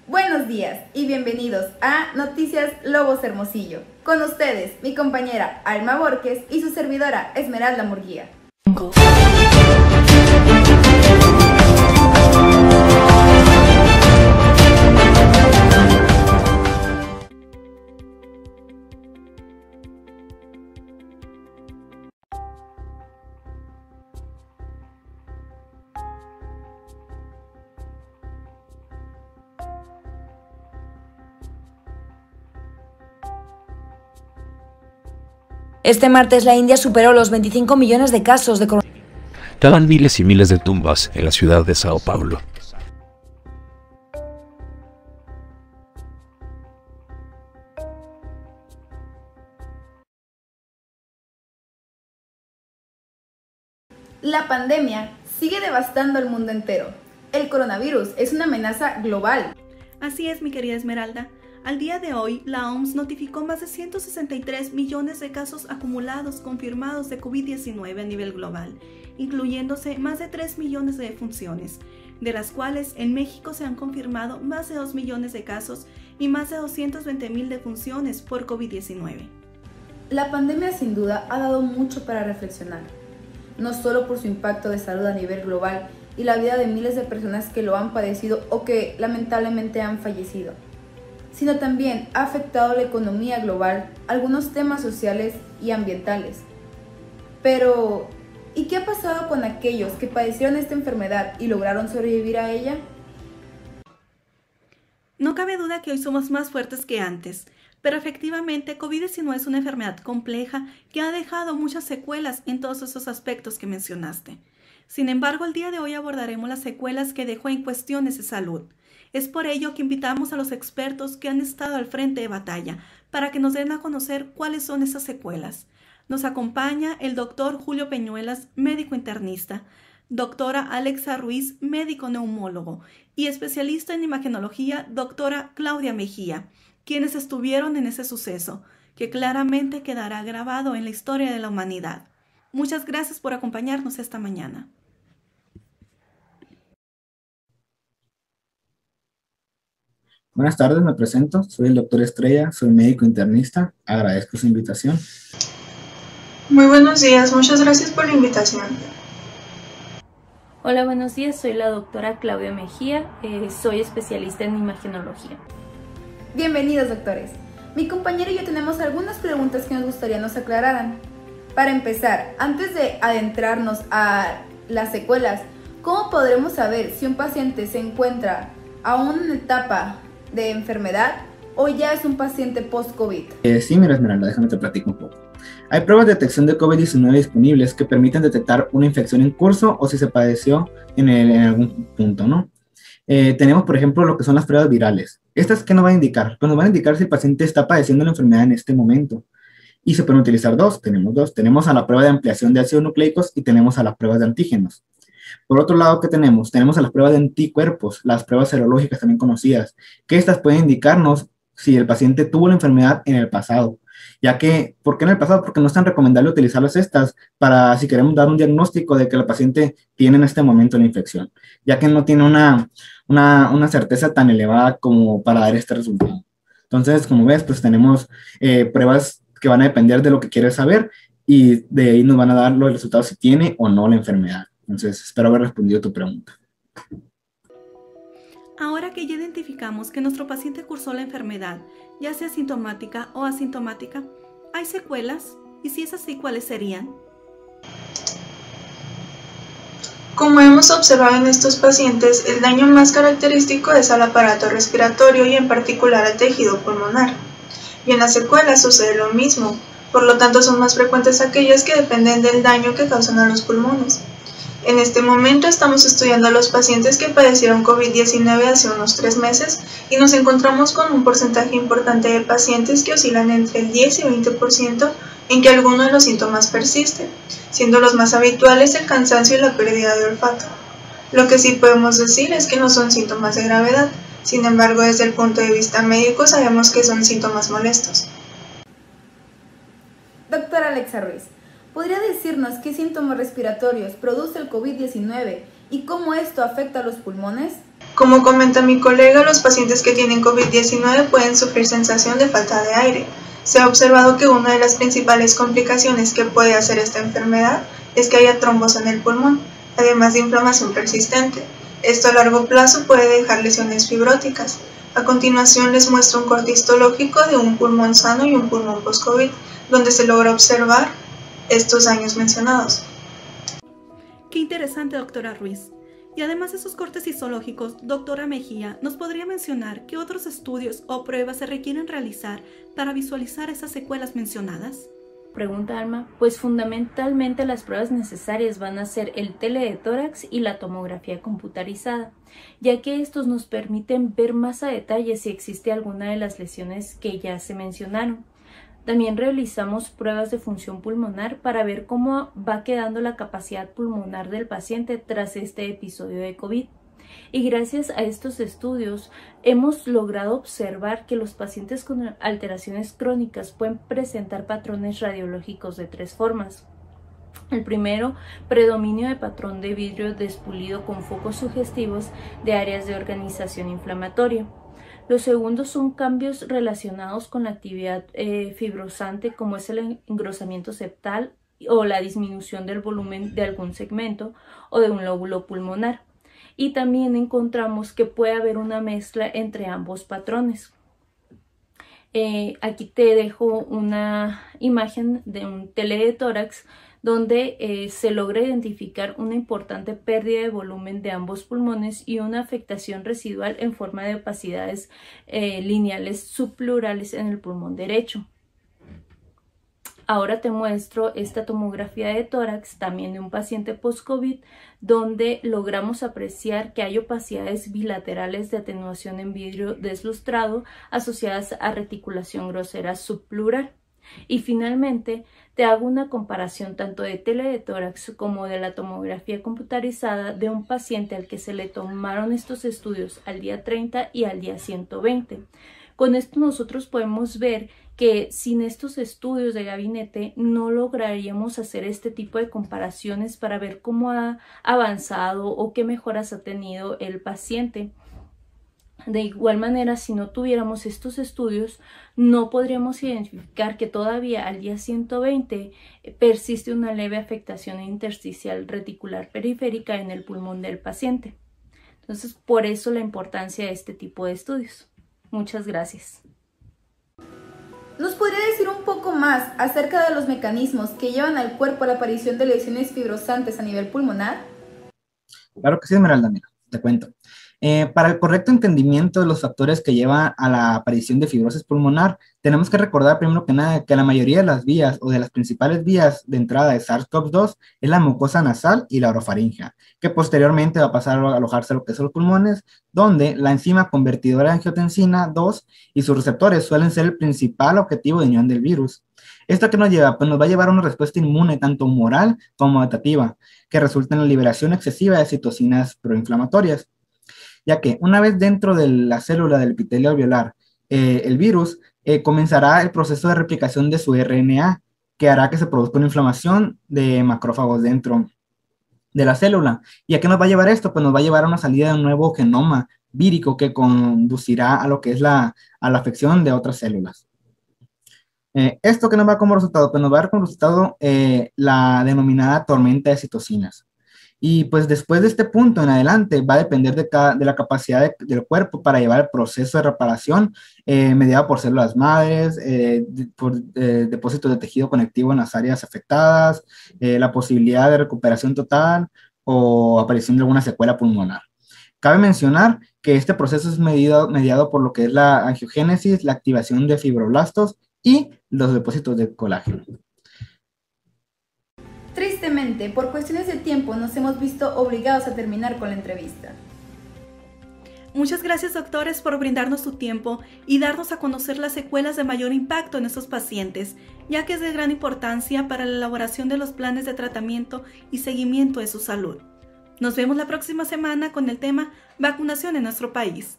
Buenos días y bienvenidos a Noticias Lobos Hermosillo. Con ustedes, mi compañera Alma Borges y su servidora Esmeralda Murguía. Este martes la India superó los 25 millones de casos de coronavirus. Quedan miles y miles de tumbas en la ciudad de Sao Paulo. La pandemia sigue devastando al mundo entero. El coronavirus es una amenaza global. Así es, mi querida Esmeralda. Al día de hoy, la OMS notificó más de 163 millones de casos acumulados confirmados de COVID-19 a nivel global, incluyéndose más de 3 millones de defunciones, de las cuales en México se han confirmado más de 2 millones de casos y más de 220,000 defunciones por COVID-19. La pandemia sin duda ha dado mucho para reflexionar, no solo por su impacto de salud a nivel global y la vida de miles de personas que lo han padecido o que lamentablemente han fallecido, sino también ha afectado la economía global, algunos temas sociales y ambientales. Pero, ¿y qué ha pasado con aquellos que padecieron esta enfermedad y lograron sobrevivir a ella? No cabe duda que hoy somos más fuertes que antes, pero efectivamente COVID-19 es una enfermedad compleja que ha dejado muchas secuelas en todos esos aspectos que mencionaste. Sin embargo, el día de hoy abordaremos las secuelas que dejó en cuestiones de salud. Es por ello que invitamos a los expertos que han estado al frente de batalla para que nos den a conocer cuáles son esas secuelas. Nos acompaña el doctor Julio Peñuelas, médico internista, doctora Alexa Ruiz, médico neumólogo, y especialista en imagenología, doctora Claudia Mejía, quienes estuvieron en ese suceso, que claramente quedará grabado en la historia de la humanidad. Muchas gracias por acompañarnos esta mañana. Buenas tardes, me presento, soy el doctor Estrella, soy médico internista, agradezco su invitación. Muy buenos días, muchas gracias por la invitación. Hola, buenos días, soy la doctora Claudia Mejía, soy especialista en imagenología. Bienvenidos, doctores. Mi compañero y yo tenemos algunas preguntas que nos gustaría nos aclararan. Para empezar, antes de adentrarnos a las secuelas, ¿cómo podremos saber si un paciente se encuentra aún en etapa de enfermedad o ya es un paciente post-COVID? Sí, mira Esmeralda, déjame te platico un poco. Hay pruebas de detección de COVID-19 disponibles que permiten detectar una infección en curso o si se padeció en algún punto, ¿no? Tenemos, por ejemplo, lo que son las pruebas virales. ¿Estas qué nos van a indicar? Pues nos van a indicar si el paciente está padeciendo la enfermedad en este momento. Y se pueden utilizar dos. Tenemos a la prueba de ampliación de ácidos nucleicos y tenemos a las pruebas de antígenos. Por otro lado, ¿qué tenemos? Tenemos a las pruebas de anticuerpos, las pruebas serológicas también conocidas, que estas pueden indicarnos si el paciente tuvo la enfermedad en el pasado. Ya que, ¿por qué en el pasado? Porque no es tan recomendable utilizarlas estas para si queremos dar un diagnóstico de que el paciente tiene en este momento la infección, ya que no tiene una certeza tan elevada como para dar este resultado. Entonces, como ves, pues tenemos pruebas que van a depender de lo que quieres saber y de ahí nos van a dar los resultados si tiene o no la enfermedad. Entonces, espero haber respondido tu pregunta. Ahora que ya identificamos que nuestro paciente cursó la enfermedad, ya sea sintomática o asintomática, ¿hay secuelas? Y si es así, ¿cuáles serían? Como hemos observado en estos pacientes, el daño más característico es al aparato respiratorio y en particular al tejido pulmonar. Y en las secuelas sucede lo mismo, por lo tanto son más frecuentes aquellas que dependen del daño que causan a los pulmones. En este momento estamos estudiando a los pacientes que padecieron COVID-19 hace unos 3 meses y nos encontramos con un porcentaje importante de pacientes que oscilan entre el 10 y 20% en que alguno de los síntomas persiste, siendo los más habituales el cansancio y la pérdida de olfato. Lo que sí podemos decir es que no son síntomas de gravedad, sin embargo desde el punto de vista médico sabemos que son síntomas molestos. Doctora Alexa Ruiz, ¿podría decirnos qué síntomas respiratorios produce el COVID-19 y cómo esto afecta a los pulmones? Como comenta mi colega, los pacientes que tienen COVID-19 pueden sufrir sensación de falta de aire. Se ha observado que una de las principales complicaciones que puede hacer esta enfermedad es que haya trombos en el pulmón, además de inflamación persistente. Esto a largo plazo puede dejar lesiones fibróticas. A continuación les muestro un corte histológico de un pulmón sano y un pulmón post-COVID, donde se logra observar estos daños mencionados. Qué interesante, doctora Ruiz. Y además de esos cortes histológicos, doctora Mejía, ¿nos podría mencionar qué otros estudios o pruebas se requieren realizar para visualizar esas secuelas mencionadas? Pregunta Alma, pues fundamentalmente las pruebas necesarias van a ser el tele de tórax y la tomografía computarizada, ya que estos nos permiten ver más a detalle si existe alguna de las lesiones que ya se mencionaron. También realizamos pruebas de función pulmonar para ver cómo va quedando la capacidad pulmonar del paciente tras este episodio de COVID. Y gracias a estos estudios hemos logrado observar que los pacientes con alteraciones crónicas pueden presentar patrones radiológicos de 3 formas. El primero, predominio de patrón de vidrio despulido con focos sugestivos de áreas de organización inflamatoria. Los segundos son cambios relacionados con la actividad fibrosante, como es el engrosamiento septal o la disminución del volumen de algún segmento o de un lóbulo pulmonar. Y también encontramos que puede haber una mezcla entre ambos patrones. Aquí te dejo una imagen de un tele de tórax donde se logra identificar una importante pérdida de volumen de ambos pulmones y una afectación residual en forma de opacidades lineales subplurales en el pulmón derecho. Ahora te muestro esta tomografía de tórax, también de un paciente post-COVID, donde logramos apreciar que hay opacidades bilaterales de atenuación en vidrio deslustrado asociadas a reticulación grosera subplural. Y finalmente te hago una comparación tanto de tele de tórax como de la tomografía computarizada de un paciente al que se le tomaron estos estudios al día 30 y al día 120. Con esto nosotros podemos ver que sin estos estudios de gabinete no lograríamos hacer este tipo de comparaciones para ver cómo ha avanzado o qué mejoras ha tenido el paciente. De igual manera, si no tuviéramos estos estudios, no podríamos identificar que todavía al día 120 persiste una leve afectación intersticial reticular periférica en el pulmón del paciente. Entonces, por eso la importancia de este tipo de estudios. Muchas gracias. ¿Nos podría decir un poco más acerca de los mecanismos que llevan al cuerpo a la aparición de lesiones fibrosantes a nivel pulmonar? Claro que sí, Esmeralda, mira, te cuento. Para el correcto entendimiento de los factores que llevan a la aparición de fibrosis pulmonar, tenemos que recordar primero que nada que la mayoría de las vías o de las principales vías de entrada de SARS-CoV-2 es la mucosa nasal y la orofaringea, que posteriormente va a pasar a alojarse a lo que son los pulmones, donde la enzima convertidora de angiotensina 2 y sus receptores suelen ser el principal objetivo de unión del virus. ¿Esto qué nos lleva? Pues nos va a llevar a una respuesta inmune tanto humoral como adaptativa, que resulta en la liberación excesiva de citocinas proinflamatorias, ya que una vez dentro de la célula del epitelio alveolar, el virus comenzará el proceso de replicación de su RNA, que hará que se produzca una inflamación de macrófagos dentro de la célula. ¿Y a qué nos va a llevar esto? Pues nos va a llevar a una salida de un nuevo genoma vírico que conducirá a lo que es a la afección de otras células. ¿Esto qué nos va como resultado? Pues nos va a dar como resultado la denominada tormenta de citocinas. Y pues después de este punto en adelante va a depender de la capacidad del cuerpo para llevar el proceso de reparación mediado por células madres, por depósitos de tejido conectivo en las áreas afectadas, la posibilidad de recuperación total o aparición de alguna secuela pulmonar. Cabe mencionar que este proceso es mediado por lo que es la angiogénesis, la activación de fibroblastos y los depósitos de colágeno. Tristemente, por cuestiones de tiempo nos hemos visto obligados a terminar con la entrevista. Muchas gracias, doctores, por brindarnos su tiempo y darnos a conocer las secuelas de mayor impacto en estos pacientes, ya que es de gran importancia para la elaboración de los planes de tratamiento y seguimiento de su salud. Nos vemos la próxima semana con el tema vacunación en nuestro país.